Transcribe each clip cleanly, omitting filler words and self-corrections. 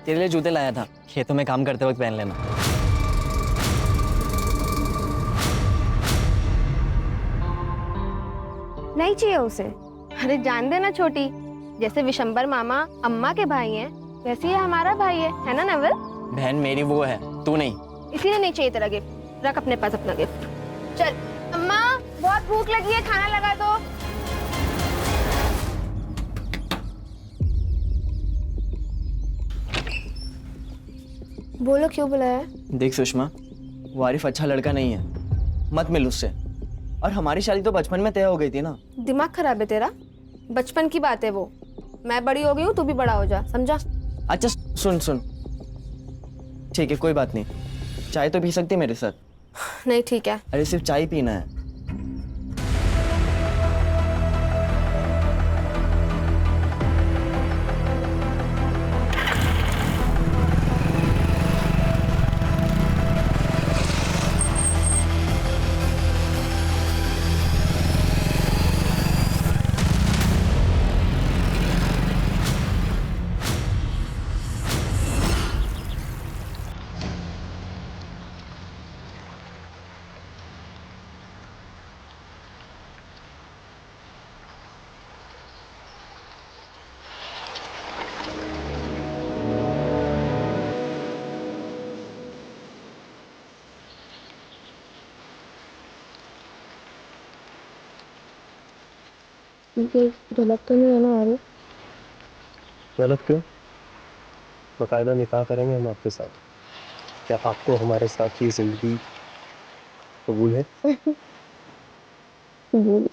तेरे लिए जूते लाया था, खेतों में काम करते वक्त पहन लेना। नहीं चाहिए उसे। अरे जान देना छोटी, जैसे विशंबर मामा अम्मा के भाई हैं, वैसे ही हमारा भाई है ना नवल? बहन मेरी वो है, तू नहीं। इसीलिए नहीं चाहिए तेरा गिफ्ट। रख अपने पास अपना गिफ्ट। चल अम्मा, बहुत भूख लगी है, खाना लगा दो। बोलो क्यों बुलाया? देख सुषमा, वो आरिफ अच्छा लड़का नहीं है, मत मिल उससे। और हमारी शादी तो बचपन में तय हो गई थी ना। दिमाग खराब है तेरा? बचपन की बात है वो। मैं बड़ी हो गई हूँ, तू भी बड़ा हो जा, समझा? अच्छा सुन सुन, ठीक है कोई बात नहीं, चाय तो पी सकती है मेरे साथ। नहीं ठीक है। अरे सिर्फ चाय पीना है। गलत तो नहीं है ना आरिफ? गलत क्यों? बाकायदा निकाह करेंगे हम आपके साथ। क्या आपको हमारे साथ की जिंदगी कबूल है? बोल।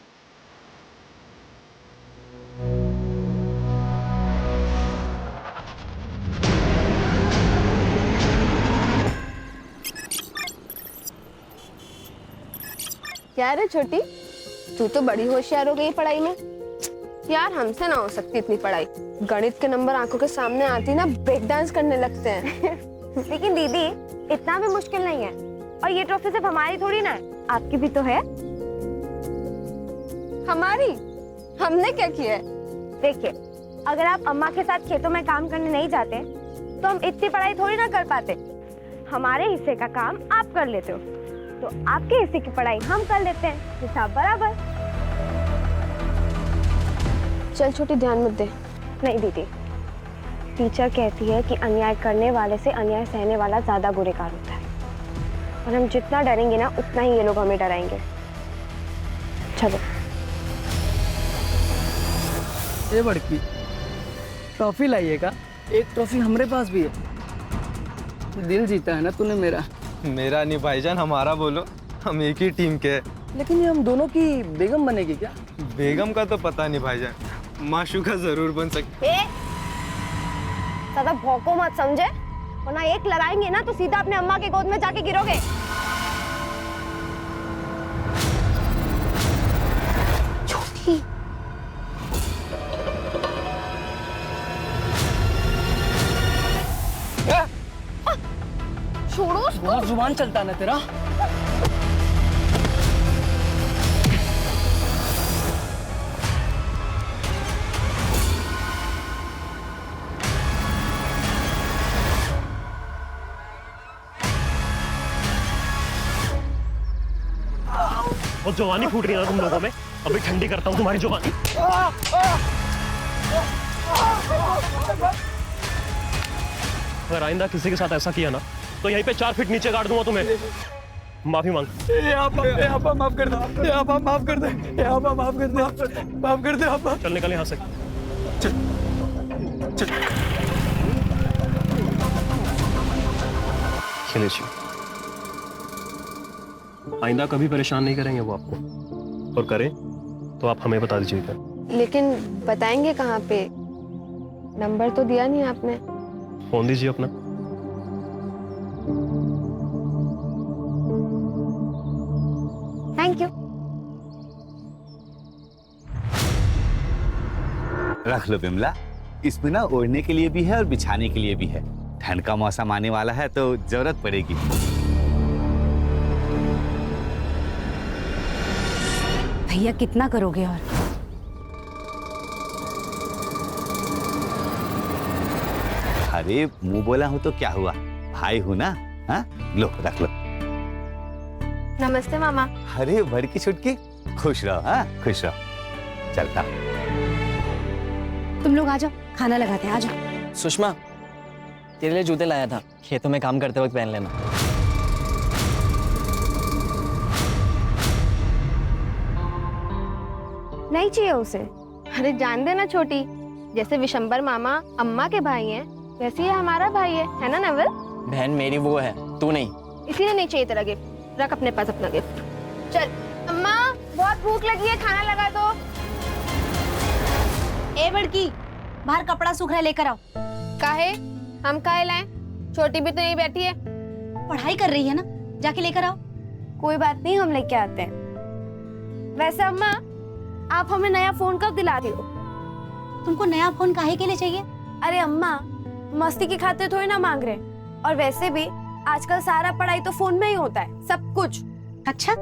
क्या रे छोटी, तू तो बड़ी होशियार हो गई पढ़ाई में। यार हमसे ना हो सकती इतनी पढ़ाई। गणित के नंबर आंखों के सामने आती ना ब्रेक डांस करने लगते हैं। लेकिन दीदी इतना भी मुश्किल नहीं है, और ये ट्रॉफी सिर्फ हमारी थोड़ी ना है, आपकी भी तो है। हमारी? हमने क्या किया है? देखिए, अगर आप अम्मा के साथ खेतों में काम करने नहीं जाते तो हम इतनी पढ़ाई थोड़ी ना कर पाते। हमारे हिस्से का काम आप कर लेते हो, तो आपके हिस्से की पढ़ाई हम कर लेते हैं, हिसाब बराबर। चल छोटी, ध्यान मत दे। नहीं दीदी, टीचर कहती है कि अन्याय करने वाले से अन्याय सहने वाला ज्यादा गुनहगार होता है, और हम जितना डरेंगे ना उतना ही ये लोग हमें डराएंगे। चलो। ये बड़की ट्रॉफी लाइएगा, एक ट्रॉफी हमारे पास भी है। दिल जीता है ना तूने मेरा। मेरा नहीं भाईजान, हमारा बोलो, हम एक ही टीम के हैं। लेकिन ये हम दोनों की बेगम बनेगी क्या? बेगम का तो पता नहीं भाईजान, माशूका जरूर बन सकती। ज्यादा भौंको मत समझे, वरना एक लगाएंगे ना तो सीधा अपने अम्मा के गोद में जाके गिरोगे। छोटी, छोड़ो उसको। बहुत जुबान चलता है ना तेरा। और जवानी फूट रही है ना तुम लोगों में। अभी ठंडी करता हूँ तुम्हारी जवानी। अगर आइंदा किसी के साथ ऐसा किया ना तो यहीं पे 4 फीट नीचे गाड़ दूंगा तुम्हें। माफी मांग। आपा माफ कर दे, आपा माफ कर दे, आपा माफ कर दे, माफ कर दे आपा। चल निकल यहाँ से। खिलेश जी, आइंदा कभी परेशान नहीं करेंगे वो आपको, और करें तो आप हमें बता दीजिएगा। लेकिन बताएंगे कहाँ पे? नंबर तो दिया नहीं आपने। फोन दीजिए अपना। Thank you. रख लो बिमला, इसमें ना ओढ़ने के लिए भी है और बिछाने के लिए भी है। ठंड का मौसम आने वाला है तो जरूरत पड़ेगी। भैया कितना करोगे और? अरे मुंह बोला हूँ तो क्या हुआ, भाई हूँ ना। हाँ लो रख लो। नमस्ते मामा। अरे बड़की छुटकी, खुश रहो। हाँ खुश रहो। चलता। तुम लोग आ जाओ, खाना लगाते हैं, आ जाओ। सुषमा, तेरे लिए जूते लाया था, खेतों में काम करते वक्त पहन लेना। नहीं चाहिए उसे। अरे जान देना छोटी, जैसे विशंबर मामा अम्मा के भाई हैं, वैसे ही हमारा भाई है ना नवल? बहन मेरी वो है, तू नहीं। इसीलिए नहीं चाहिए तेरा गिफ्ट, रख अपने पास अपना गिफ्ट। चल अम्मा, बहुत भूख लगी है, खाना लगा दो। ए बड़की, बाहर कपड़ा सूख रहा है, लेकर आओ। काहे? हम काहे लाएं? छोटी भी तो नहीं बैठी है। पढ़ाई कर रही है ना, जाके लेकर आओ। कोई बात नहीं, हम लेके आते हैं। वैसे अम्मा, आप हमें नया फोन कब दिला रही हो? तुमको नया फोन काहे के लिए चाहिए? अरे अम्मा, मस्ती की खातिर थोड़ी ना मांग रहे, और वैसे भी आजकल सारा पढ़ाई तो फोन में ही होता है, सब कुछ। अच्छा,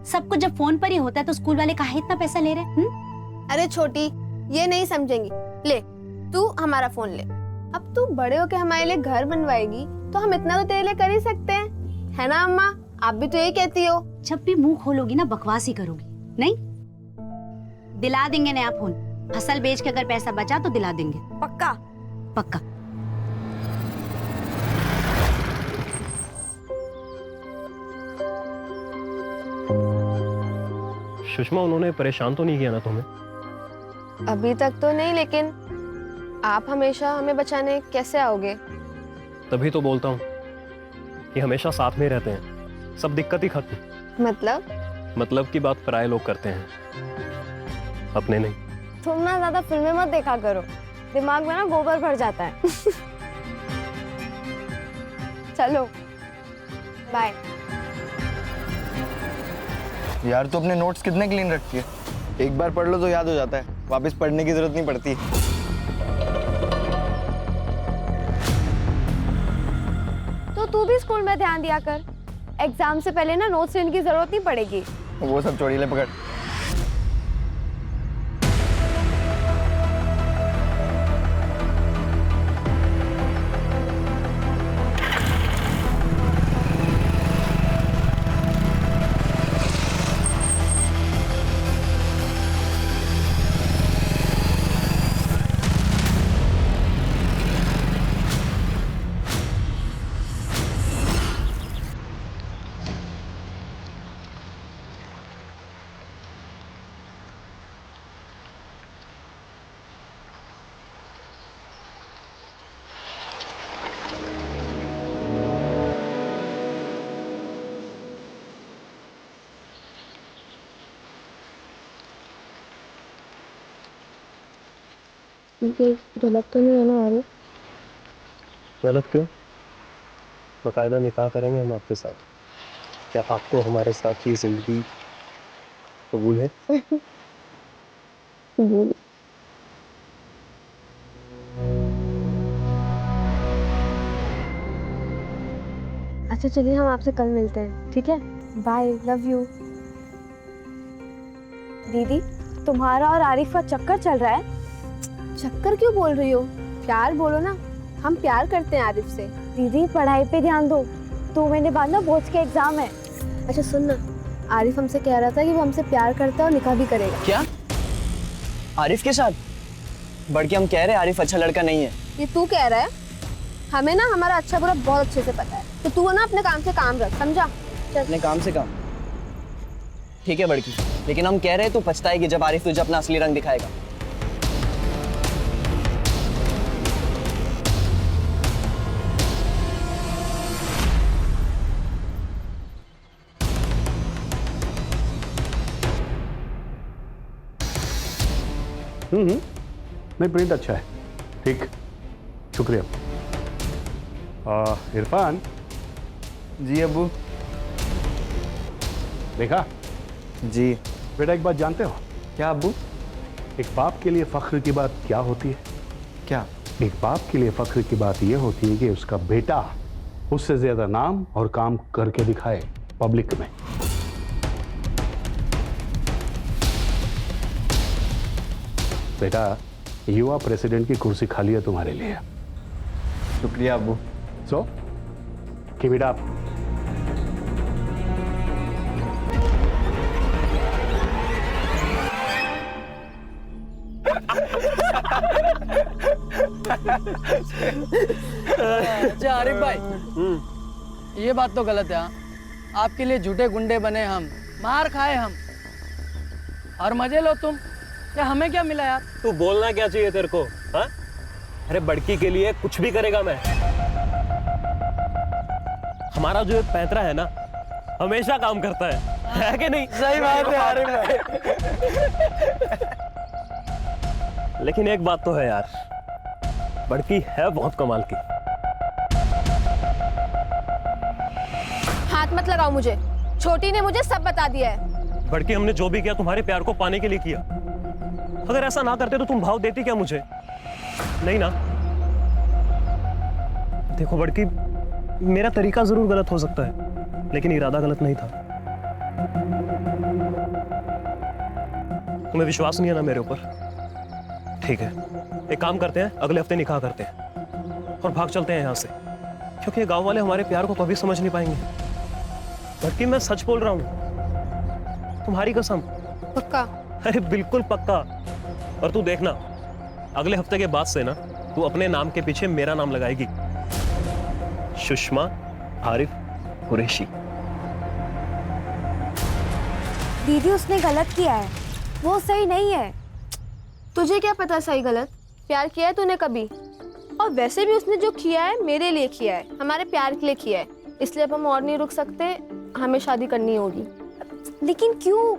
सब कुछ जब फोन पर ही होता है तो स्कूल वाले काहे इतना पैसा ले रहे हैं? अरे छोटी, ये नहीं समझेंगी। ले, तू हमारा फोन ले। अब तू बड़े होके हमारे लिए घर बनवाएगी तो हम इतना तो तेरे लिए कर ही सकते हैं, है ना अम्मा? आप भी तो यही कहती हो। जब भी मुंह खोलोगी ना बकवास ही करोगी। नहीं, दिला देंगे नया फोन। फसल बेच के अगर पैसा बचा तो दिला देंगे। पक्का? पक्का। सुषमा, उन्होंने परेशान तो नहीं किया ना तुम्हें? अभी तक तो नहीं, लेकिन आप हमेशा हमें बचाने कैसे आओगे? तभी तो बोलता हूँ कि हमेशा साथ में रहते हैं, सब दिक्कत ही खत्म। मतलब की बात पराये लोग करते हैं, अपने नहीं। तुम ना ज्यादा फिल्में मत देखा करो, दिमाग में ना गोबर भर जाता है। चलो बाय। यार तू अपने नोट्स कितने क्लीन रखती है? एक बार पढ़ लो तो याद हो जाता है, वापस पढ़ने की जरूरत नहीं पड़ती। तो तू भी स्कूल में ध्यान दिया कर, एग्जाम से पहले ना नोट्स लेने की जरूरत नहीं पड़ेगी। वो सब छोड़ी, ले पकड़। गलत तो नहीं है ना यार? गलत क्यों? बाकायदा निकाह करेंगे हम आपके साथ। क्या आपको हमारे साथ की जिंदगी कबूल है? अच्छा चलिए, हम आपसे कल मिलते हैं, ठीक है? Bye, love you. दीदी, तुम्हारा और आरिफ का चक्कर चल रहा है। चक्कर क्यों बोल रही हो? प्यार बोलो ना, हम प्यार करते हैं आरिफ से। दीदी पढ़ाई पे ध्यान दो, 2 महीने बाद ना बोर्ड के एग्जाम है। अच्छा सुन ना, आरिफ हमसे कह रहा था कि वो हमसे प्यार करता है और निकाह भी करेगा। क्या? आरिफ के साथ? बड़के हम कह रहे हैं आरिफ अच्छा लड़का नहीं है। ये तू कह रहा है? हमें ना हमारा अच्छा बुरा बहुत अच्छे से पता है, तो तू ना अपने काम से काम रख, समझा? चल। अपने काम से काम? ठीक है बड़की, लेकिन हम कह रहे हैं तू पछताएगी जब आरिफ तुझे अपना असली रंग दिखाएगा। नहीं, प्रिंट अच्छा है, ठीक, शुक्रिया। इरफान। जी अब्बू। देखा? जी। बेटा एक बात जानते हो? क्या अब्बू? एक बाप के लिए फख्र की बात क्या होती है? क्या? एक बाप के लिए फख्र की बात यह होती है कि उसका बेटा उससे ज्यादा नाम और काम करके दिखाए पब्लिक में। बेटा, युवा प्रेसिडेंट की कुर्सी खाली है तुम्हारे लिए। शुक्रिया अब्बू। So keep it up. अच्छा आरिफ भाई, ये बात तो गलत है। हाँ? आपके लिए झूठे गुंडे बने हम, मार खाए हम, और मजे लो तुम। क्या हमें क्या मिला यार? तू बोलना क्या चाहिए तेरे को? हाँ? अरे बड़की के लिए कुछ भी करेगा मैं। हमारा जो एक पैंतरा है ना, हमेशा काम करता है कि नहीं? सही बात है आरिफ भाई। लेकिन एक बात तो है यार, बड़की है बहुत कमाल की। हाथ मत लगाओ मुझे, छोटी ने मुझे सब बता दिया है। बड़की, हमने जो भी किया तुम्हारे प्यार को पाने के लिए किया। अगर ऐसा ना करते तो तुम भाव देती क्या मुझे? नहीं ना। देखो बड़की, मेरा तरीका जरूर गलत हो सकता है, लेकिन इरादा गलत नहीं था। तुम्हें विश्वास नहीं है ना मेरे ऊपर? ठीक है, एक काम करते हैं, अगले हफ्ते निकाह करते हैं और भाग चलते हैं यहाँ से, क्योंकि ये गांव वाले हमारे प्यार को कभी समझ नहीं पाएंगे। बल्कि मैं सच बोल रहा हूँ, तुम्हारी कसम। पक्का? अरे बिल्कुल पक्का। और तू देखना, अगले हफ्ते के बाद से ना तू अपने नाम के पीछे मेरा नाम लगाएगी, सुषमा आरिफ कुरैशी। दीदी उसने गलत किया है, वो सही नहीं है। तुझे क्या पता सही गलत? प्यार किया है तूने कभी? और वैसे भी उसने जो किया है मेरे लिए किया है, हमारे प्यार के लिए किया है। इसलिए अब हम और नहीं रुक सकते, हमें शादी करनी होगी। लेकिन क्यों?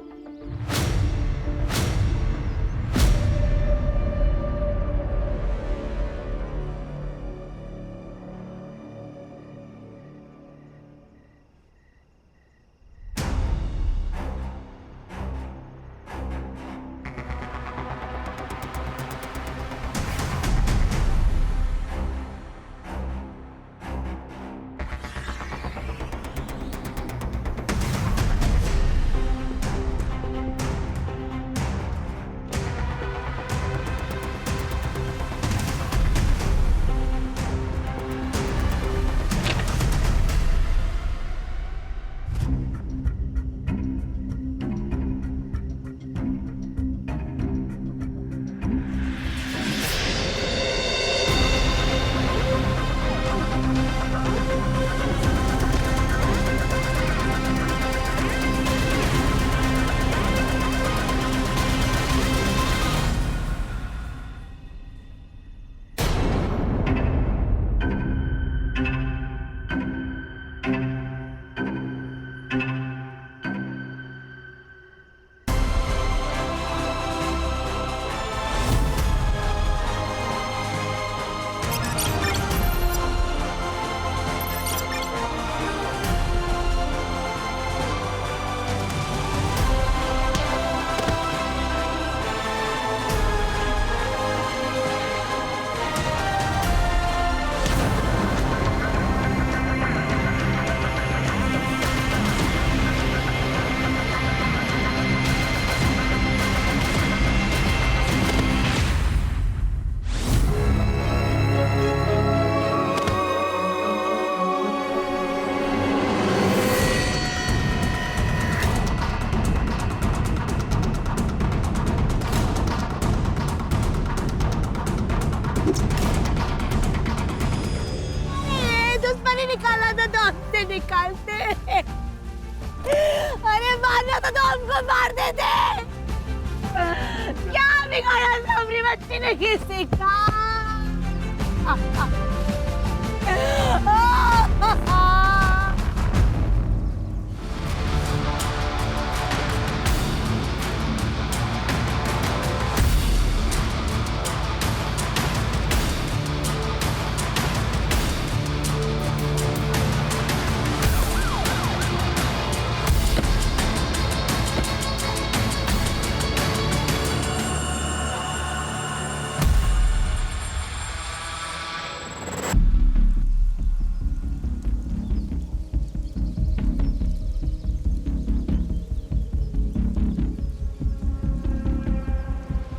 निकाला था तो हमसे निकालते। अरे मारना था तो हमको मार देते। क्या बिगाड़ा सबरी बच्ची ने किसी का?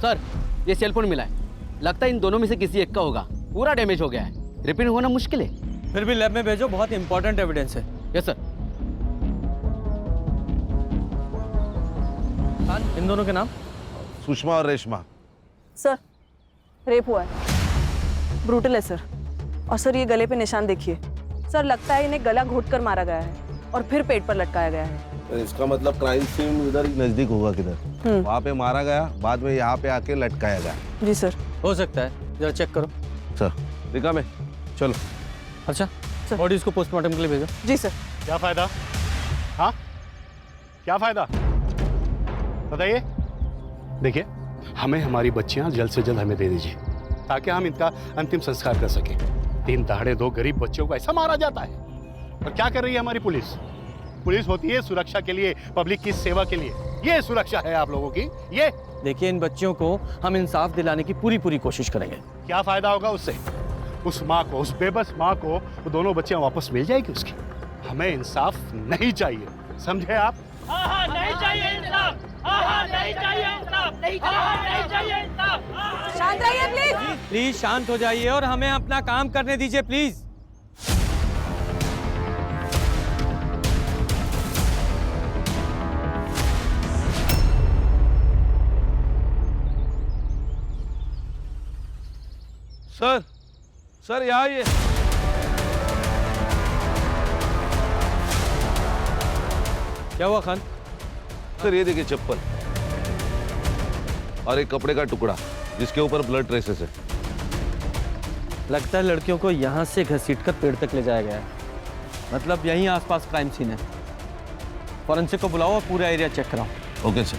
सर, ये सेल फोन मिला है, लगता है इन दोनों में से किसी एक का होगा। पूरा डैमेज हो गया है। रिपीट होना मुश्किल है। फिर भी लैब में भेजो, बहुत इंपॉर्टेंट एविडेंस है। Yes sir. इन दोनों के नाम? सुषमा और रेशमा। सर रेप हुआ है, ब्रूटल है सर। और सर ये गले पे निशान देखिए सर, लगता है इन्हें गला घोट कर मारा गया है और फिर पेट पर लटकाया गया है। इसका मतलब क्राइम सीन उधर ही नजदीक होगा किधर, वहाँ पे मारा गया, बाद में यहाँ पे आके लटकाया गया। जी सर। हो सकता है, जरा चेक करो। सर दिखा में, चलो। अच्छा बॉडी इसको पोस्टमार्टम के लिए भेजो। जी सर। क्या फायदा? हाँ क्या फायदा बताइए। देखिए हमें हमारी बच्चियां जल्द से जल्द हमें दे दीजिए ताकि हम इनका अंतिम संस्कार कर सकें। दिन दहाड़े 2 गरीब बच्चों को ऐसा मारा जाता है। और क्या कर रही है हमारी पुलिस? पुलिस होती है सुरक्षा के लिए, पब्लिक की सेवा के लिए। ये सुरक्षा है आप लोगों की? ये देखिए, इन बच्चियों को हम इंसाफ दिलाने की पूरी कोशिश करेंगे। क्या फायदा होगा उससे? उस माँ को, उस बेबस माँ को वो दोनों बच्चियां वापस मिल जाएगी उसकी। हमें इंसाफ नहीं चाहिए, समझे आप? नहीं चाहिए इंसाफ, नहीं चाहिए इंसाफ, नहीं चाहिए इंसाफ। शांत रहिए प्लीज। प्लीज शांत हो जाइए और हमें अपना काम करने दीजिए प्लीज। सर यहाँ ये क्या हुआ खान? सर, ये देखिए चप्पल और एक कपड़े का टुकड़ा जिसके ऊपर ब्लड ट्रेसेस है। लगता है लड़कियों को यहाँ से घसीटकर पेड़ तक ले जाया गया है, मतलब यहीं आसपास क्राइम सीन है। फॉरेंसिक को बुलाओ और पूरा एरिया चेक कराओ। Okay sir.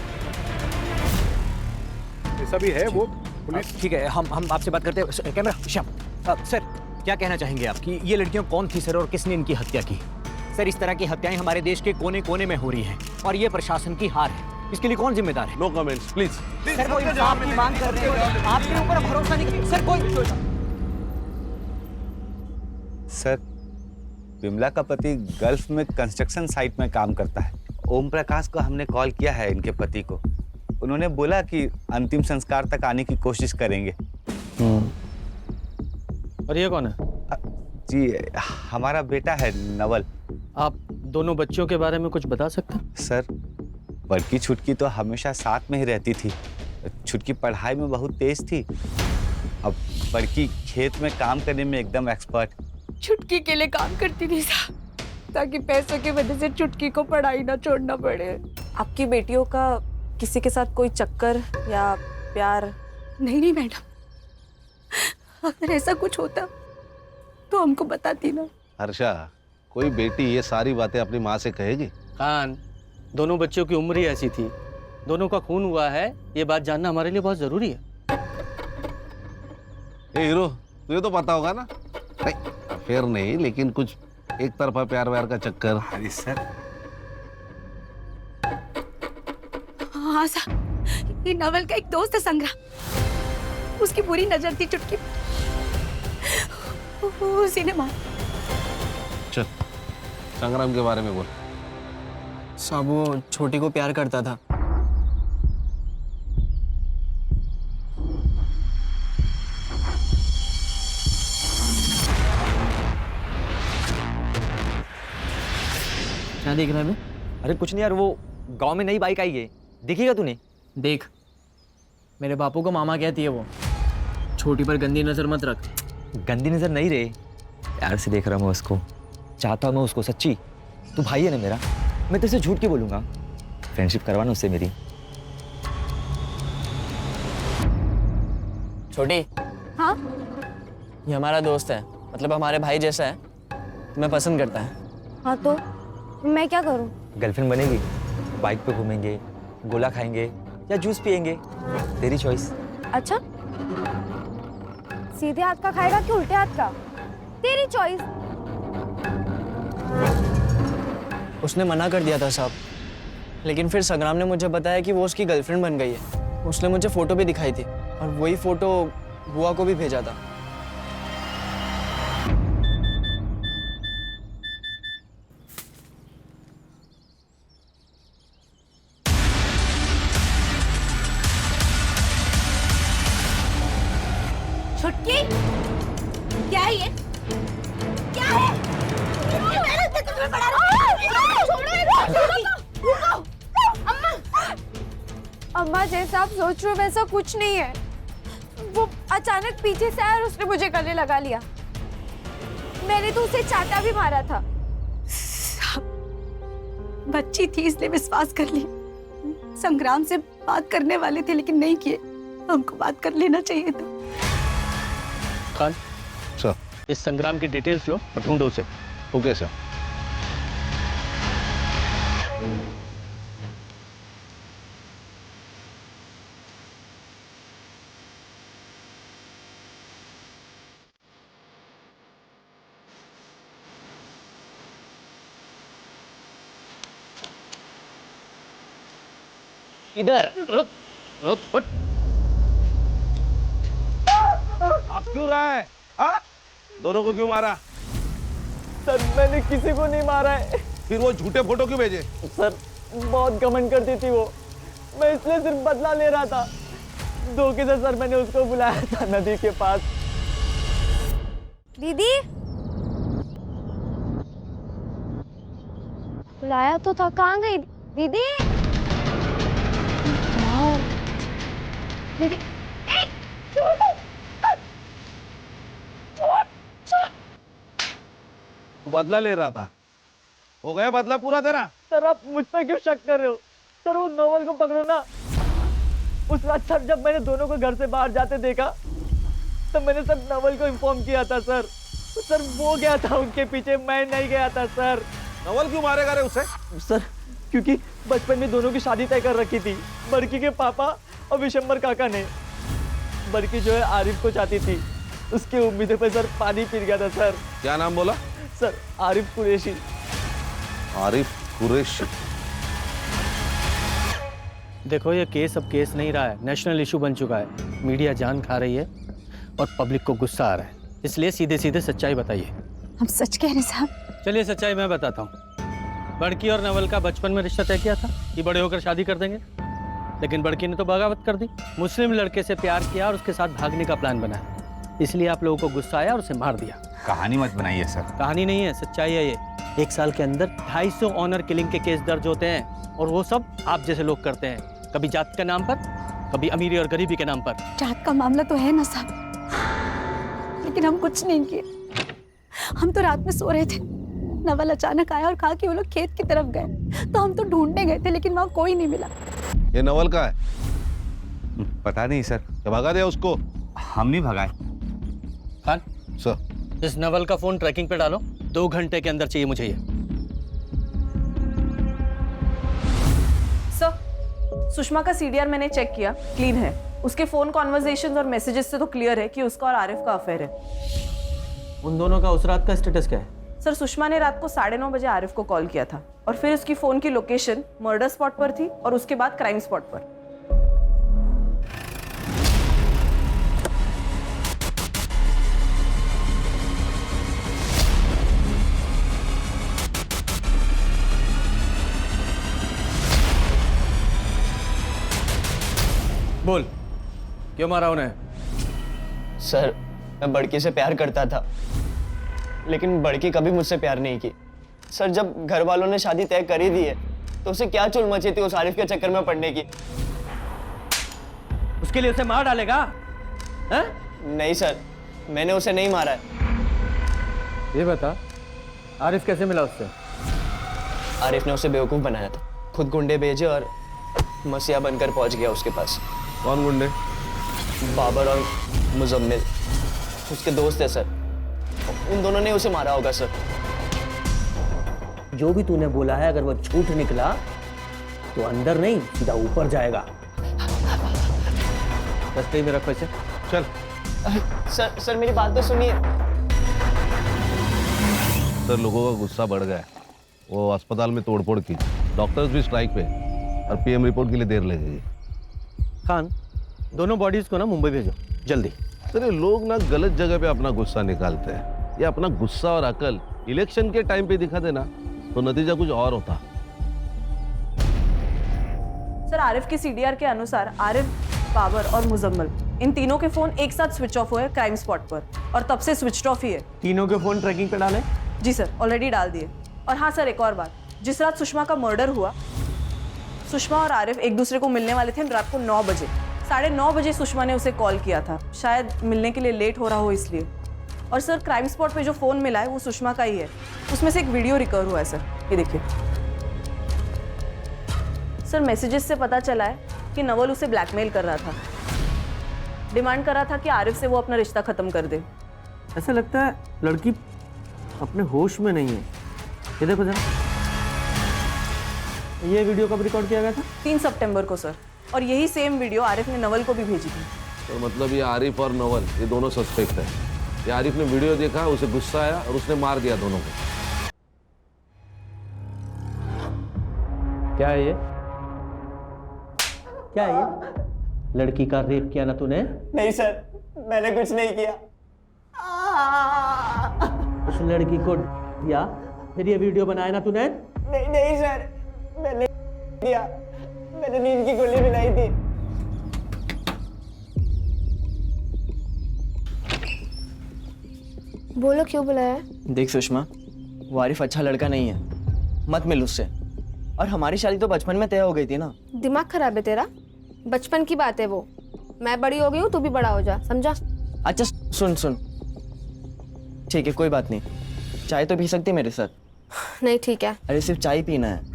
ऐसा भी है वो पुलिस। ठीक है, हम आपसे बात करते हैं। कैमरा श्याम। सर क्या कहना चाहेंगे आप कि ये लड़कियां कौन थी सर और किसने इनकी हत्या की? सर इस तरह की हत्याएं हमारे देश के कोने कोने में हो रही हैं और ये प्रशासन की हार है। इसके लिए कौन जिम्मेदार है? No comments please. सर वो इंसाफ की मांग कर रहे हैं, आपके ऊपर भरोसा नहीं। सर कोई सर विमला का पति गल्फ में कंस्ट्रक्शन साइट में काम करता है। ओम प्रकाश को हमने कॉल किया है, इनके पति को। उन्होंने बोला कि अंतिम संस्कार तक आने की कोशिश करेंगे। और ये कौन है? जी हमारा बेटा है नवल। आप दोनों बच्चियों के बारे में कुछ बता सकते हैं? सर बड़की छुटकी तो हमेशा साथ में ही रहती थी। छुटकी पढ़ाई में बहुत तेज थी। अब बड़की खेत में काम करने में एकदम एक्सपर्ट। छुटकी के लिए काम करती थी साहब, ताकि पैसों की वजह से छुटकी को पढ़ाई ना छोड़ना पड़े। आपकी बेटियों का किसी के साथ कोई चक्कर या प्यार? नहीं मैडम, अगर ऐसा कुछ होता तो हमको बताती ना। हर्षा, कोई बेटी ये सारी बातें अपनी माँ से कहेगी? खान, दोनों बच्चियों की उम्र ही ऐसी थी, दोनों का खून हुआ है, ये बात जानना हमारे लिए बहुत जरूरी है। ए हीरो, तुझे तो पता होगा ना? नहीं, अफेयर नहीं, लेकिन कुछ एक तरफा प्यार व्यार का चक्कर। अरे सर हाँ साहब, ये नवल का एक दोस्त है संग्राम, उसकी बुरी नजर थी चुटकी, उसी ने मार। चल संग्राम के बारे में बोल। साहब वो छोटी को प्यार करता था। क्या देख रहा है बे? अरे कुछ नहीं यार, वो गांव में नई बाइक आई है, देखिएगा तूने? देख, मेरे बापू को मामा कहती है वो। छोटी पर गंदी नजर मत रख। गंदी नजर नहीं रे, प्यार से देख रहा हूँ उसको, चाहता हूँ मैं उसको। सच्ची, तू भाई है ना मेरा, मैं तुझसे झूठ क्यों बोलूंगा? फ्रेंडशिप करवाना उससे मेरी। छोटी, हाँ ये हमारा दोस्त है, मतलब हमारे भाई जैसा है, तुम्हें पसंद करता है। हाँ तो मैं क्या करूँ? गर्लफ्रेंड बनेगी, बाइक पे घूमेंगे, गोला खाएंगे या जूस पियेंगे, तेरी चॉइस। अच्छा, सीधे हाथ का खाएगा कि उल्टे हाथ का? तेरी चॉइस। उसने मना कर दिया था साहब, लेकिन फिर संग्राम ने मुझे बताया कि वो उसकी गर्लफ्रेंड बन गई है। उसने मुझे फोटो भी दिखाई थी और वही फोटो बुआ को भी भेजा था। छुटकी, क्या है ये? जैसा आप सोच रहे हो वैसा कुछ नहीं है। वो अचानक पीछे से आया और उसने मुझे गले लगा लिया। मैंने तो उसे चाटा भी मारा था। बच्ची थी इसलिए विश्वास कर लिया। संग्राम से बात करने वाले थे लेकिन नहीं किए। हमको बात कर लेना चाहिए था। खान सर, इस संग्राम की डिटेल्स लो और ढूंढो उसे। Okay sir. इधर रुक रुक उठ। आप क्यों रहा है? दोनों को क्यों मारा? सर मैंने किसी को नहीं मारा है। फिर वो झूठे फोटो क्यों भेजे? सर बहुत घमंड करती थी वो, मैं इसलिए सिर्फ बदला ले रहा था। धोखे से सर मैंने उसको बुलाया था नदी के पास। दीदी बुलाया तो था, कहाँ गई दीदी? दीदी बदला ले रहा था। हो गया बदला पूरा तेरा? सर आप मुझ पर क्यों शक कर रहे हो? सर वो नवल को पकड़ो ना। उस रात सर जब मैंने दोनों को घर से बाहर जाते देखा तो मैंने सर नवल को इन्फॉर्म किया था सर। सर वो गया था उनके पीछे, मैं नहीं गया था सर। नवल क्यों मारेगा रे उसे? सर क्योंकि बचपन में दोनों की शादी तय कर रखी थी, बड़की के पापा और विशंबर काका ने। बड़की जो है आरिफ को चाहती थी, उसकी उम्मीदों पे सर पानी फिर गया था सर। क्या नाम बोला? सर आरिफ कुरैशी। आरिफ कुरैशी। देखो ये केस अब केस नहीं रहा है, नेशनल इशू बन चुका है। मीडिया जान खा रही है और पब्लिक को गुस्सा आ रहा है, इसलिए सीधे सीधे सच्चाई बताइए। हम सच कह रहे साहब। चलिए सच्चाई मैं बताता हूँ। बड़की और नवल का बचपन में रिश्ता तय किया था कि बड़े होकर शादी कर देंगे, लेकिन बड़की ने तो बगावत कर दी। मुस्लिम लड़के से प्यार किया और उसके साथ भागने का प्लान बनाया, इसलिए आप लोगों को गुस्सा आया और उसे मार दिया। कहानी मत बनाइए सर। कहानी नहीं है, सच्चाई है ये। 1 साल के अंदर 250 ऑनर किलिंग के केस दर्ज होते हैं और वो सब आप जैसे लोग करते हैं, कभी जात के नाम पर, कभी अमीरी और गरीबी के नाम पर। जात का मामला तो है ना साहब, लेकिन हम कुछ नहीं किए। हम तो रात में सो रहे थे, नवल अचानक आया और कहा कि वो लोग खेत की तरफ गए, तो हम तो ढूंढने गए थे लेकिन वहाँ कोई नहीं मिला। ये नवल का है? पता नहीं सर। क्या भगा दिया उसको? हम नहीं भगाए। खान सर, इस नवल का फोन ट्रैकिंग पे डालो, 2 घंटे के अंदर चाहिए मुझे ये। सर सुषमा का सीडीआर मैंने चेक किया, क्लीन है। उसके फोन कॉन्वर्सेशंस और मैसेजेस से तो क्लियर है कि उसका और आरिफ का अफेयर है। उन दोनों का उस रात का स्टेटस क्या है? सर सुषमा ने रात को 9:30 बजे आरिफ को कॉल किया था और फिर उसकी फोन की लोकेशन मर्डर स्पॉट पर थी और उसके बाद क्राइम स्पॉट पर। बोल, क्यों मारा उन्हें? सर मैं बड़की से प्यार करता था, लेकिन बड़की कभी मुझसे प्यार नहीं की। सर जब घर वालों ने शादी तय कर ही दी है तो उसे क्या चुल मची थी उस आरिफ के चक्कर में पड़ने की। उसके लिए उसे मार डालेगा? हैं? नहीं सर, मैंने उसे नहीं मारा है। ये बता, आरिफ कैसे मिला उससे? आरिफ ने उसे बेवकूफ़ बनाया था, खुद गुंडे भेजे और मसीहा बनकर पहुंच गया उसके पास। कौन गुंडे? बाबर और मुजम्मिल, उसके दोस्त है सर। उन दोनों ने उसे मारा होगा सर। जो भी तूने बोला है अगर वो झूठ निकला तो अंदर नहीं सीधा ऊपर जाएगा। रास्ते में रखो इसे। चल। सर मेरी बात तो सुनिए। सर लोगों का गुस्सा बढ़ गया है, वो अस्पताल में तोड़फोड़ की, डॉक्टर्स भी स्ट्राइक पे और पीएम रिपोर्ट के लिए देर लगेगी। खान, दोनों बॉडीज को ना मुंबई भेजो जल्दी। सर ये लोग ना गलत जगह पे अपना गुस्सा निकालते हैं। ये अपना गुस्सा और अकल इलेक्शन के टाइम पे दिखा देना तो नतीजा कुछ और होता। सर आरिफ की सीडीआर के अनुसार आरिफ, बाबर और मुजम्मिल इन तीनों के फोन एक साथ स्विच ऑफ हुए क्राइम स्पॉट पर और तब से स्विच ऑफ ही है। तीनों के फोन ट्रैकिंग पे डाले? जी सर, ऑलरेडी डाल दिए। और हाँ सर, एक और बात, जिस रात सुषमा का मर्डर हुआ सुषमा और आरिफ एक दूसरे को मिलने वाले थे रात को 9 बजे। 9:30 बजे सुषमा ने उसे कॉल किया था, शायद मिलने के लिए लेट हो रहा हो इसलिए। और सर क्राइम स्पॉट पे जो फ़ोन मिला है वो सुषमा का ही है, उसमें से एक वीडियो रिकवर हुआ है सर, ये देखिए। सर मैसेजेस से पता चला है कि नवल उसे ब्लैकमेल कर रहा था, डिमांड कर रहा था कि आरिफ से वो अपना रिश्ता ख़त्म कर दे। ऐसा लगता है लड़की अपने होश में नहीं है। ये देखो जरा, ये वीडियो कब रिकॉर्ड किया गया था? 3 सितंबर को सर, और यही सेम वीडियो आरिफ ने नवल को भी भेजी थी। तो मतलब ये आरिफ और नवल ये दोनों सस्पेक्ट है। ये आरिफ ने वीडियो देखा, उसे गुस्सा आया और उसने मार दिया दोनों को। क्या है ये? क्या है ये? लड़की का रेप किया ना तूने? नहीं सर, मैंने कुछ नहीं किया। उस लड़की को दिया, फिर ये वीडियो बनाया ना तूने? नहीं सर, मैंने किया, मैंने नींद की गोली बनाई थी। बोलो क्यों बुलाया? देख सुषमा, वो आरिफ अच्छा लड़का नहीं है, मत मिल उससे। और हमारी शादी तो बचपन में तय हो गई थी ना। दिमाग खराब है तेरा? बचपन की बात है वो, मैं बड़ी हो गई हूँ, तू भी बड़ा हो जा, समझा? अच्छा सुन, ठीक है कोई बात नहीं, चाय तो पी सकती है मेरे साथ? नहीं ठीक है। अरे सिर्फ चाय पीना है।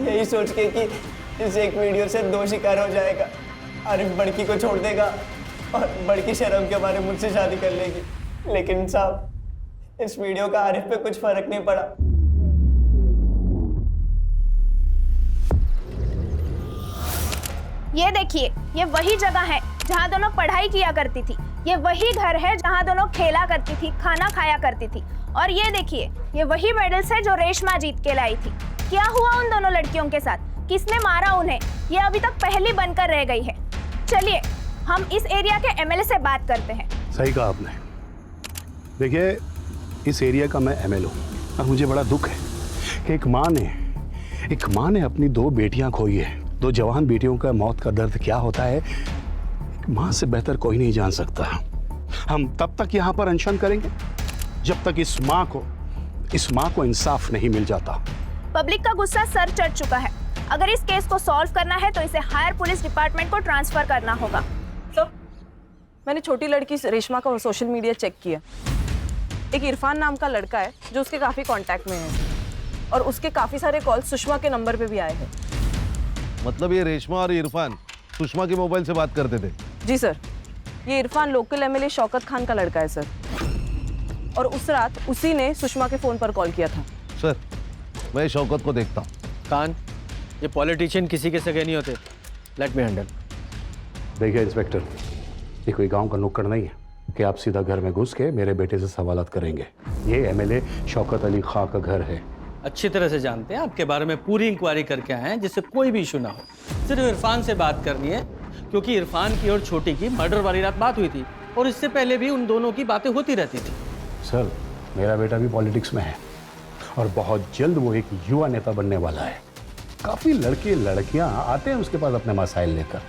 यही सोच के कि इस एक वीडियो से 2 शिकार हो जाएगा, आरिफ बड़की को छोड़ देगा और बड़की शर्म के मारे मुझसे शादी कर लेगी। लेकिन साहब, इस वीडियो का आरिफ पे कुछ फर्क नहीं पड़ा। ये देखिए, ये वही जगह है जहाँ दोनों पढ़ाई किया करती थी। ये वही घर है जहाँ दोनों खेला करती थी, खाना खाया करती थी। और ये देखिए, ये वही मेडल्स है जो रेशमा जीत के लाई थी। क्या हुआ उन दोनों लड़कियों के साथ? किसने मारा उन्हें? ये अभी तक पहेली बनकर रह गई है। चलिए हम इस एरिया के एमएलए से बात करते हैं। सही कहा आपने। देखिए, इस एरिया का मैं एमएलए हूँ और मुझे बड़ा दुख है कि एक माँ ने अपनी 2 बेटियां खोई है। 2 जवान बेटियों का मौत का दर्द क्या होता है, माँ से बेहतर कोई नहीं जान सकता। हम तब तक यहाँ पर अनशन करेंगे जब तक इस माँ को इंसाफ नहीं मिल जाता। पब्लिक का गुस्सा सर चढ़ चुका है। अगर इस केस को सॉल्व करना है तो इसे हायर पुलिस डिपार्टमेंट को ट्रांसफर करना होगा। सर, मैंने छोटी लड़की रेशमा का सोशल मीडिया चेक किया। एक इरफान नाम का लड़का है जो उसके काफी कांटेक्ट में है और उसके काफी सारे कॉल सुषमा के नंबर पे भी आए हैं। मतलब ये रेशमा और इरफान सुषमा के मोबाइल से बात करते थे? जी सर, ये इरफान लोकल एमएलए शौकत खान का लड़का है सर, और उस रात उसी ने सुषमा के फोन पर कॉल किया था। सर, मैं शौकत को देखता हूँ। कान, ये पॉलिटिशियन किसी के सगे नहीं होते। Let me handle. देखिए इंस्पेक्टर, ये कोई गांव का नुक्कड़ नहीं है कि आप सीधा घर में घुस के मेरे बेटे से सवालात करेंगे। ये एमएलए शौकत अली खां का घर है। अच्छी तरह से जानते हैं, आपके बारे में पूरी इंक्वायरी करके आए हैं जिससे कोई भी इशू ना हो। सिर्फ इरफान से बात करनी है क्योंकि इरफान की और छोटी की मर्डर वाली रात बात हुई थी और इससे पहले भी उन दोनों की बातें होती रहती थी। सर, मेरा बेटा भी पॉलिटिक्स में है और बहुत जल्द वो एक युवा नेता बनने वाला है। काफी लड़के लड़कियां आते हैं उसके पास अपने मसाइल लेकर।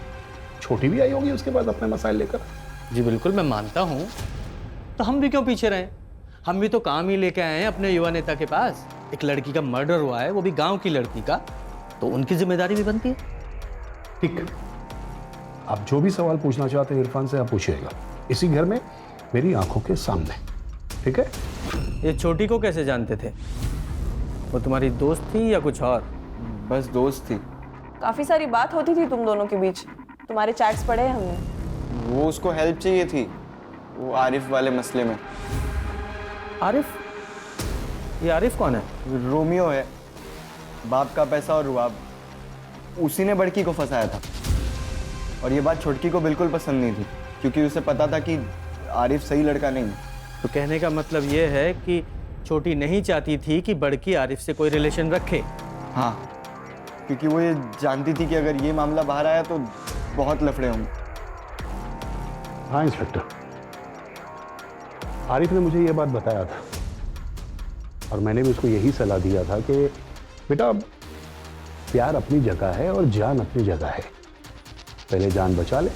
छोटी भी आई होगी उसके पास अपने मसाइल लेकर। जी बिल्कुल, मैं मानता हूँ। तो हम भी क्यों पीछे रहे? हम भी तो काम ही लेके आए हैं अपने युवा नेता के पास। एक लड़की का मर्डर हुआ है, वो भी गांव की लड़की का, तो उनकी जिम्मेदारी भी बनती है। ठीक, आप जो भी सवाल पूछना चाहते हैं इरफान से आप पूछिएगा, इसी घर में मेरी आंखों के सामने। ठीक है? ये छोटी को कैसे जानते थे? वो तुम्हारी दोस्त थी या कुछ और? बस दोस्त थी। काफी सारी बात होती थी तुम दोनों के बीच, तुम्हारे चैट्स पढ़े हैं हमने। वो उसको हेल्प चाहिए थी, वो आरिफ वाले मसले में। आरिफ? ये आरिफ कौन है? रोमियो है, बाप का पैसा और रुआब। उसी ने बड़की को फंसाया था और ये बात छोटकी को बिल्कुल पसंद नहीं थी क्योंकि उसे पता था कि आरिफ सही लड़का नहीं है। तो कहने का मतलब ये है कि छोटी नहीं चाहती थी कि बड़की आरिफ से कोई रिलेशन रखे। हाँ, क्योंकि वो ये जानती थी कि अगर ये मामला बाहर आया तो बहुत लफड़े होंगे। हाँ इंस्पेक्टर, आरिफ ने मुझे ये बात बताया था और मैंने भी उसको यही सलाह दिया था कि बेटा प्यार अपनी जगह है और जान अपनी जगह है। पहले जान बचा ले।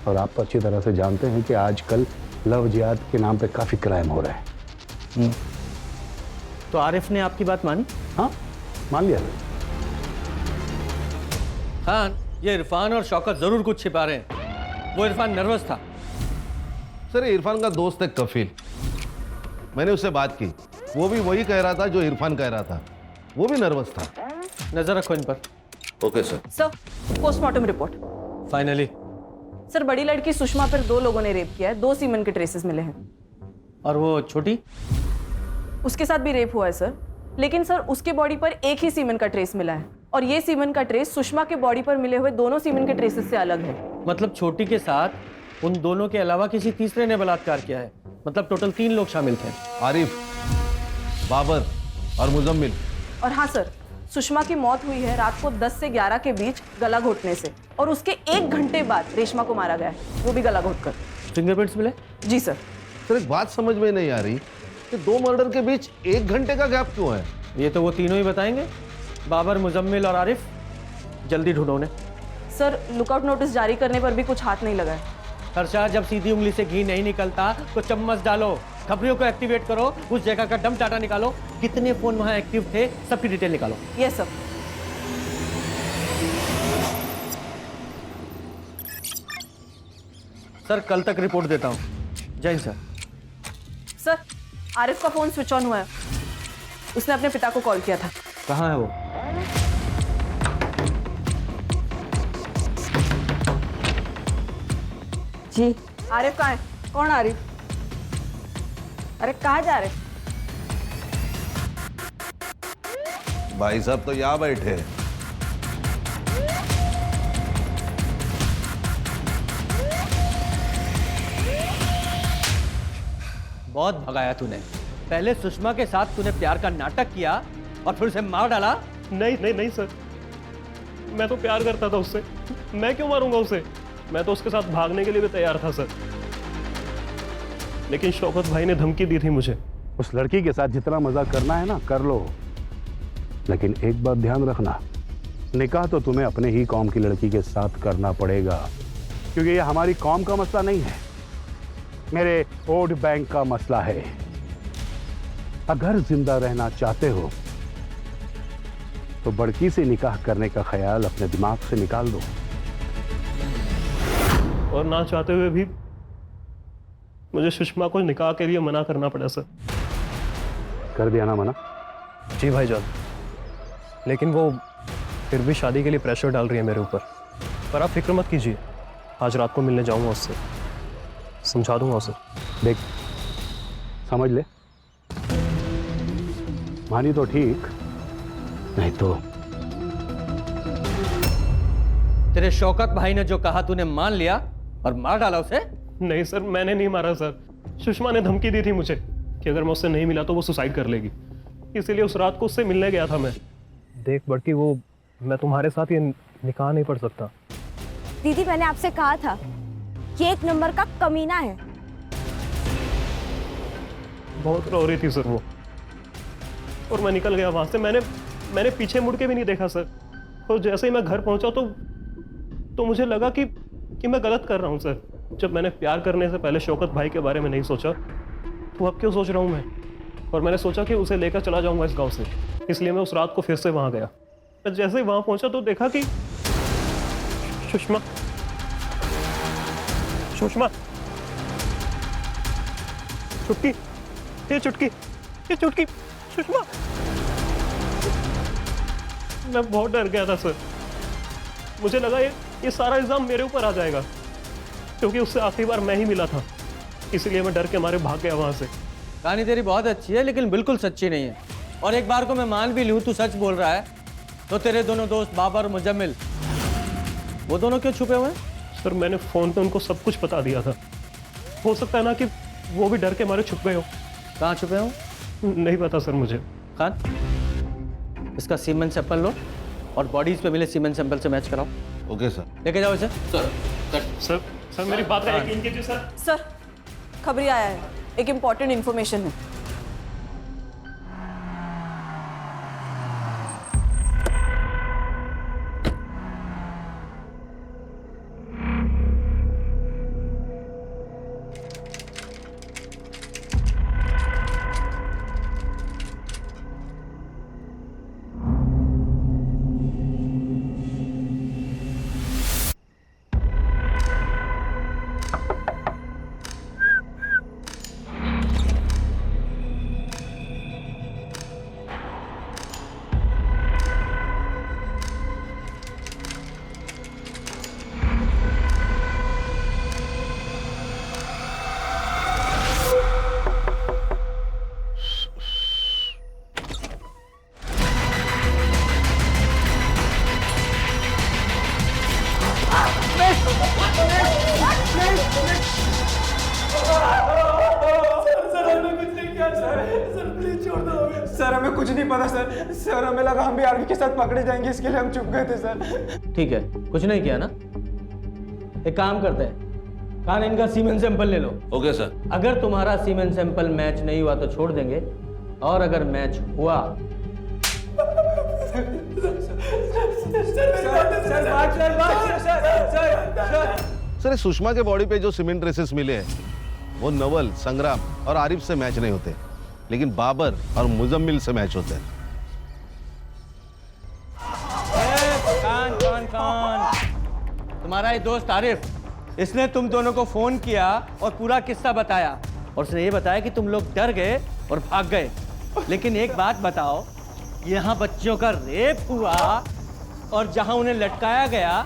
और आप तो अच्छी तरह से जानते हैं कि आजकल लव जिहाद के नाम पे काफी क्राइम हो रहे हैं। तो आरिफ ने आपकी बात मानी? हाँ, मान लिया। खान, ये इरफान और शौकत जरूर कुछ छिपा रहे हैं। वो इरफान नर्वस था। सर इरफान का दोस्त है कफील, मैंने उससे बात की, वो भी वही कह रहा था जो इरफान कह रहा था, वो भी नर्वस था। नजर रखो इन पर। Okay sir. Sir, postmortem report. Finally. Sir, बड़ी लड़की सुषमा पर 2 लोगों ने रेप किया है, 2 सीमेन के ट्रेसेस मिले हैं। और वो छोटी? उसके साथ भी रेप हुआ है सर, लेकिन सर उसके बॉडी पर एक ही सीमेन का ट्रेस मिला है और ये सीमेन का ट्रेस सुषमा के बॉडी पर मिले हुए दोनों सीमेन के ट्रेसेस से अलग है। मतलब छोटी के साथ उन दोनों के अलावा किसी तीसरे ने बलात्कार किया है। मतलब टोटल 3 लोग शामिल थे। आरिफ, बाबर और मुजम्मिल। और हाँ सर, सुषमा की मौत हुई है रात को 10 से 11 के बीच गला घोटने से और उसके 1 घंटे बाद रेशमा को मारा गया है, वो भी गला घोटकर। फिंगरप्रिंट्स मिले? जी सर। सर एक बात समझ में नहीं आ रही कि 2 मर्डर के बीच 1 घंटे का गैप क्यों है? ये तो वो तीनों ही बताएंगे, बाबर, मुजम्मिल और आरिफ। जल्दी ढूंढो उन्हें। सर, लुकआउट नोटिस जारी करने पर भी कुछ हाथ नहीं लगा है। हर्षा, जब सीधी उंगली से घी नहीं निकलता तो चम्मच डालो, खबरियों को एक्टिवेट करो, उस जगह का डंप डाटा निकालो, कितने फोन वहां एक्टिव थे सबकी डिटेल निकालो। Yes sir. सर कल तक रिपोर्ट देता हूँ। जय हिंद सर। सर, आरिफ का फोन स्विच ऑन हुआ है, उसने अपने पिता को कॉल किया था। कहाँ है वो? जी। आरिफ कहाँ है? कौन आरिफ? अरे कहाँ जा रहे? भाई साहब तो यहाँ बैठे हैं। बहुत भगाया तूने। पहले सुषमा के साथ तूने प्यार का नाटक किया और फिर उसे मार डाला। नहीं नहीं नहीं सर, मैं तो प्यार करता था उससे, मैं क्यों मारूंगा उसे? मैं तो उसके साथ भागने के लिए भी तैयार था सर, लेकिन शौकत भाई ने धमकी दी थी मुझे। उस लड़की के साथ जितना मजा करना है ना कर लो, लेकिन एक बात ध्यान रखना, निकाह तो तुम्हें अपने ही कौम की लड़की के साथ करना पड़ेगा, क्योंकि ये हमारी कौम का मसला नहीं है, मेरे वोट बैंक का मसला है। अगर जिंदा रहना चाहते हो तो बड़की से निकाह करने का ख्याल अपने दिमाग से निकाल दो। और ना चाहते हुए भी मुझे सुषमा को निकाह के लिए मना करना पड़ा सर। कर दिया ना मना? जी भाईजान, लेकिन वो फिर भी शादी के लिए प्रेशर डाल रही है मेरे ऊपर। पर आप फिक्र मत कीजिए, आज रात को मिलने जाऊंगा उससे, समझा दूंगा उसे। देख, समझ ले, मानी तो ठीक, नहीं तो तेरे शौकत भाई ने जो कहा तूने मान लिया और मार डाला उसे? नहीं सर, मैंने नहीं मारा सर, सुषमा ने धमकी दी थी मुझे कि अगर मैं उससे नहीं मिला तो वो सुसाइड कर लेगी, इसीलिए उस रात को उससे मिलने गया था मैं। देख बड़की, वो मैं तुम्हारे साथ ये निकाह नहीं पढ़ सकता। दीदी, मैंने आपसे कहा था कि 1 नंबर का कमीना है। बहुत रो रही थी सर वो, और मैं निकल गया वहां से। मैंने पीछे मुड़ के भी नहीं देखा सर। और जैसे ही मैं घर पहुंचा तो मुझे लगा कि मैं गलत कर रहा हूं सर। जब मैंने प्यार करने से पहले शौकत भाई के बारे में नहीं सोचा, तो अब क्यों सोच रहा हूं मैं? और मैंने सोचा कि उसे लेकर चला जाऊंगा इस गांव से, इसलिए मैं उस रात को फिर से वहां गया। मैं जैसे ही वहां पहुंचा तो देखा कि सुषमा चुटकी सुषमा। मैं बहुत डर गया था सर, मुझे लगा ये सारा इल्जाम मेरे ऊपर आ जाएगा, क्योंकि उससे आखिरी बार मैं ही मिला था, इसलिए मैं डर के मारे भाग गया वहां से। कहानी तेरी बहुत अच्छी है, लेकिन बिल्कुल सच्ची नहीं है। और एक बार को मैं मान भी लूं तू सच बोल रहा है, तो तेरे दोनों दोस्त बाबर और मुजम्मिल, वो दोनों क्यों छुपे हुए हैं? सर मैंने फोन पे उनको सब कुछ बता दिया था, हो सकता है ना कि वो भी डर के मारे छुप गए हो। कहाँ छुपे हो? नहीं पता सर मुझे। खान, इसका सीमेन सैंपल लो और बॉडीज पे मिले सीमेन सैंपल से मैच कराओ। Okay sir. लेके जाओ इसे। सर मेरी बात का यकीन कीजिए सर। सर, खबरी आया है, एक इम्पॉर्टेंट इन्फॉर्मेशन है। प्लीज छोड़ दो हमें। सर हमें कुछ नहीं पता सर। सर हमें लगा हम भी आर्मी के साथ पकड़े जाएंगे, इसके लिए हम चुप गए थे सर। ठीक है, कुछ नहीं किया ना। एक काम करते हैं, कान इनका सीमेन सैंपल ले लो। Okay sir. अगर तुम्हारा सीमेन सैंपल मैच नहीं हुआ तो छोड़ देंगे, और अगर मैच हुआ सर सुषमा के बॉडी पे जो सीमेंट ट्रेसेस मिले हैं वो नवल, संग्राम और आरिफ से मैच नहीं होते, लेकिन बाबर और मुजम्मिल से मैच होते हैं। कान कान कान, तुम्हारा ये दोस्त आरिफ, इसने तुम दोनों को फोन किया और पूरा किस्सा बताया, और उसने ये बताया कि तुम लोग डर गए और भाग गए। लेकिन एक बात बताओ, यहाँ बच्चियों का रेप हुआ और जहां उन्हें लटकाया गया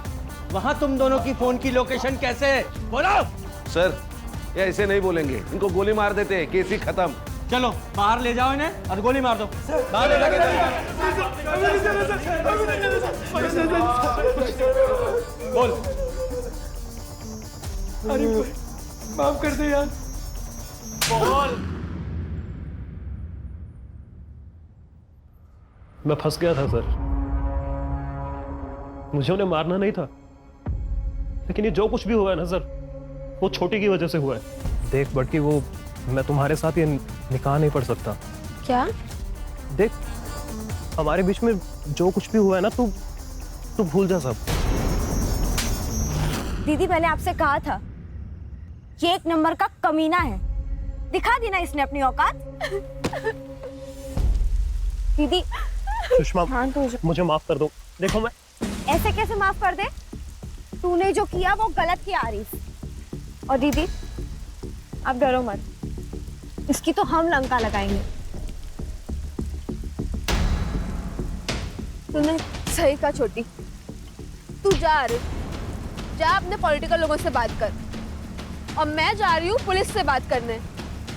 वहां तुम दोनों की फोन की लोकेशन कैसे? बोलो। सर ये ऐसे नहीं बोलेंगे, इनको गोली मार देते हैं, केस ही खत्म। चलो बाहर ले जाओ इन्हें और गोली मार दो। बाहर ले जाके बोल। अरे माफ कर दे यार। बोल। मैं फंस गया था सर, मुझे उन्हें मारना नहीं था, लेकिन ये जो कुछ भी हुआ है ना सर, वो छोटी की वजह से हुआ है। देख बड़की, वो मैं तुम्हारे साथ ये निकाह नहीं पढ़ सकता। क्या? देख हमारे बीच में जो कुछ भी हुआ है ना, तू भूल जा सब। दीदी मैंने आपसे कहा था ये एक नंबर का कमीना है, दिखा दी ना इसने अपनी औकात। दीदी सुषमा हाँ, मुझे माफ कर दो। देखो मैं ऐसे कैसे माफ कर दे? तूने जो किया वो गलत किया आरिफ। और दीदी आप डरो मत, इसकी तो हम लंका लगाएंगे। तूने सही कहा छोटी, तू जा आरिफ, जा अपने पॉलिटिकल लोगों से बात कर, और मैं जा रही हूँ पुलिस से बात करने,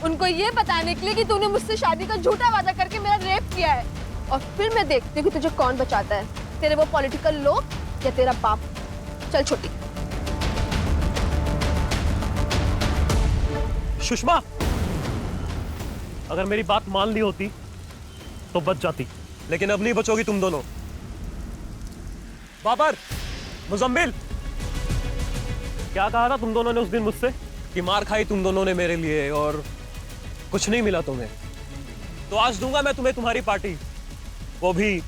उनको ये बताने के लिए कि तूने मुझसे शादी का झूठा वादा करके मेरा रेप किया है, और फिर मैं देखती हूँ कि तुझे कौन बचाता है, तेरे वो पॉलिटिकल लोग या तेरा बाप। चल छोटी। सुषमा, अगर मेरी बात मान ली होती तो बच जाती, लेकिन अब नहीं बचोगी तुम दोनों। बाबर, मुजम्मिल, क्या कहा था तुम दोनों ने उस दिन मुझसे कि मार खाई तुम दोनों ने मेरे लिए और कुछ नहीं मिला तुम्हें? तो आज दूंगा मैं तुम्हें तुम्हारी पार्टी, वो भी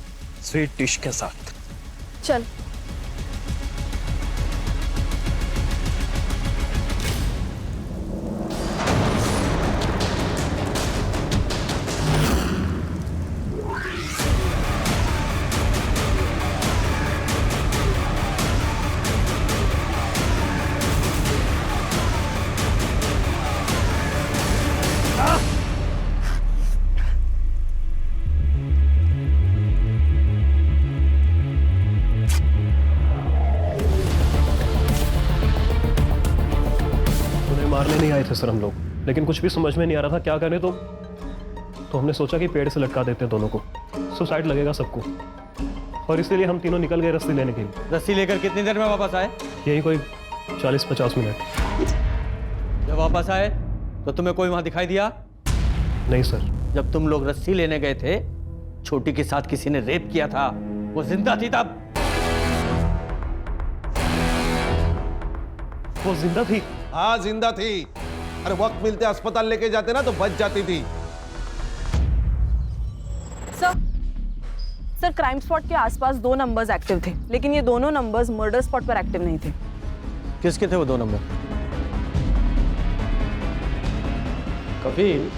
स्वीट डिश के साथ। चल। मारने नहीं आए थे सर हम लोग, लेकिन कुछ भी समझ में नहीं आ रहा था क्या करें, तो हमने सोचा कि पेड़ से लटका देते हैं दोनों को, सुसाइड लगेगा सबको, और इसीलिए हम तीनों निकल गए रस्सी लेने के लिए। रस्सी लेकर कितनी देर में वापस आए? यही कोई 40-50 मिनट। जब वापस आए तो तुम्हें कोई वहां दिखाई दिया? नहीं सर। जब तुम लोग रस्सी लेने गए थे, छोटी के साथ किसी ने रेप किया था, वो जिंदा थी तब? वो जिंदा थी? हाँ जिंदा थी। अरे वक्त मिलते अस्पताल लेके जाते ना तो बच जाती थी। सर क्राइम स्पॉट के आसपास 2 नंबर्स एक्टिव थे, लेकिन ये दोनों नंबर्स मर्डर स्पॉट पर एक्टिव नहीं थे। किसके थे वो 2 नंबर? कफील,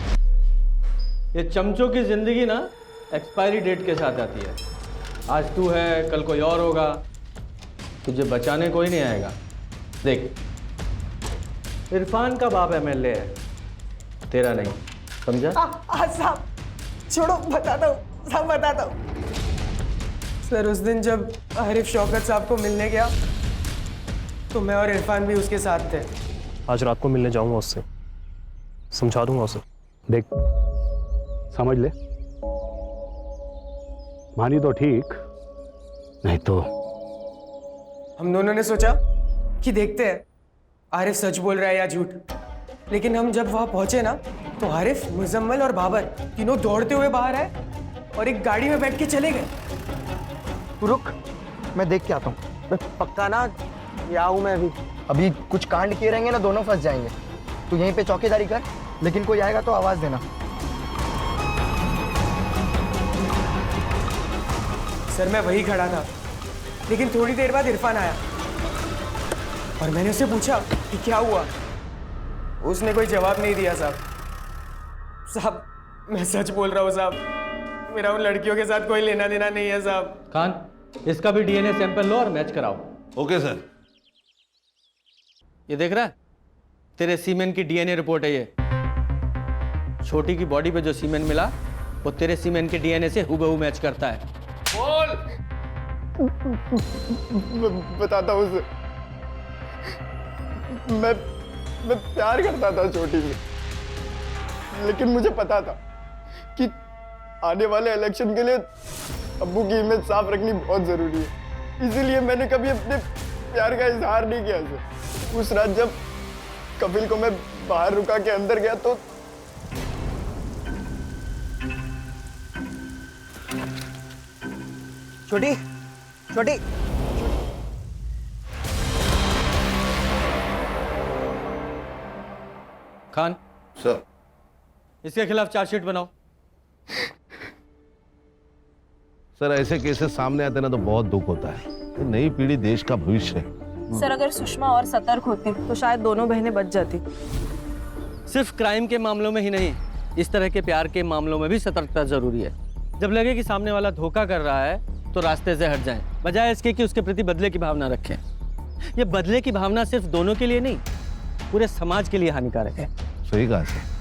ये चमचों की जिंदगी ना एक्सपायरी डेट के साथ आती है। आज तू है, कल कोई और होगा, तुझे बचाने कोई नहीं आएगा। देख, इरफान का बाप एमएलए है, तेरा नहीं, समझा? साहब छोड़ो, बताता हूँ, सब बताता हूँ। सर उस दिन जब आरिफ शौकत साहब को मिलने गया तो मैं और इरफान भी उसके साथ थे। आज रात को मिलने जाऊंगा उससे, समझा दूंगा उसे। देख, समझ ले, मानी तो ठीक, नहीं तो। हम दोनों ने सोचा कि देखते हैं आरिफ सच बोल रहा है या झूठ, लेकिन हम जब वहां पहुंचे ना तो आरिफ, मुजम्मिल और बाबर तीनों दौड़ते हुए बाहर आए और एक गाड़ी में बैठ के चले गए। तू रुक, मैं देख के आता हूँ। पक्का ना? या हूँ मैं अभी कुछ कांड किए रहेंगे ना, दोनों फंस जाएंगे। तू यहीं पे चौकीदारी कर, लेकिन कोई आएगा तो आवाज देना। सर मैं वही खड़ा था, लेकिन थोड़ी देर बाद इरफान आया और मैंने उससे पूछा कि क्या हुआ। उसने कोई जवाब नहीं दिया। साहब मैं सच बोल रहा हूँ साहब, मेरा उन लड़कियों के साथ कोई लेना देना नहीं है साहब। खान, इसका भी डीएनए सैंपल लो और मैच कराओ। Okay sir. ये देख रहा है, तेरे सीमेन की डीएनए रिपोर्ट है ये। छोटी की बॉडी पे जो सीमेन मिला वो तेरे सीमेन के डीएनए से हूबहू मैच करता है। बोल। बताता हूँ उसे। मैं प्यार करता था छोटी से, लेकिन मुझे पता था कि आने वाले इलेक्शन के लिए अब्बू की इमेज साफ रखनी बहुत जरूरी है। इसीलिए मैंने कभी अपने प्यार का इजहार नहीं किया उसे। उस रात जब कपिल को मैं बाहर रुका के अंदर गया तो छोटी छोटी खान सर। इसके खिलाफ चार्जशीट बनाओ। सर ऐसे केसेस सामने आते ना तो बहुत दुख होता है। ये नई पीढ़ी देश का भविष्य है। सर अगर सुषमा और सतर्क होती तो शायद दोनों बहनें बच जाती। सिर्फ क्राइम के मामलों में ही नहीं, इस तरह के प्यार के मामलों में भी सतर्कता जरूरी है। जब लगे कि सामने वाला धोखा कर रहा है तो रास्ते से हट जाएं, बजाय इसके कि उसके प्रति बदले की भावना रखें। ये बदले की भावना सिर्फ दोनों के लिए नहीं, पूरे समाज के लिए हानिकारक है। सही कहा सर।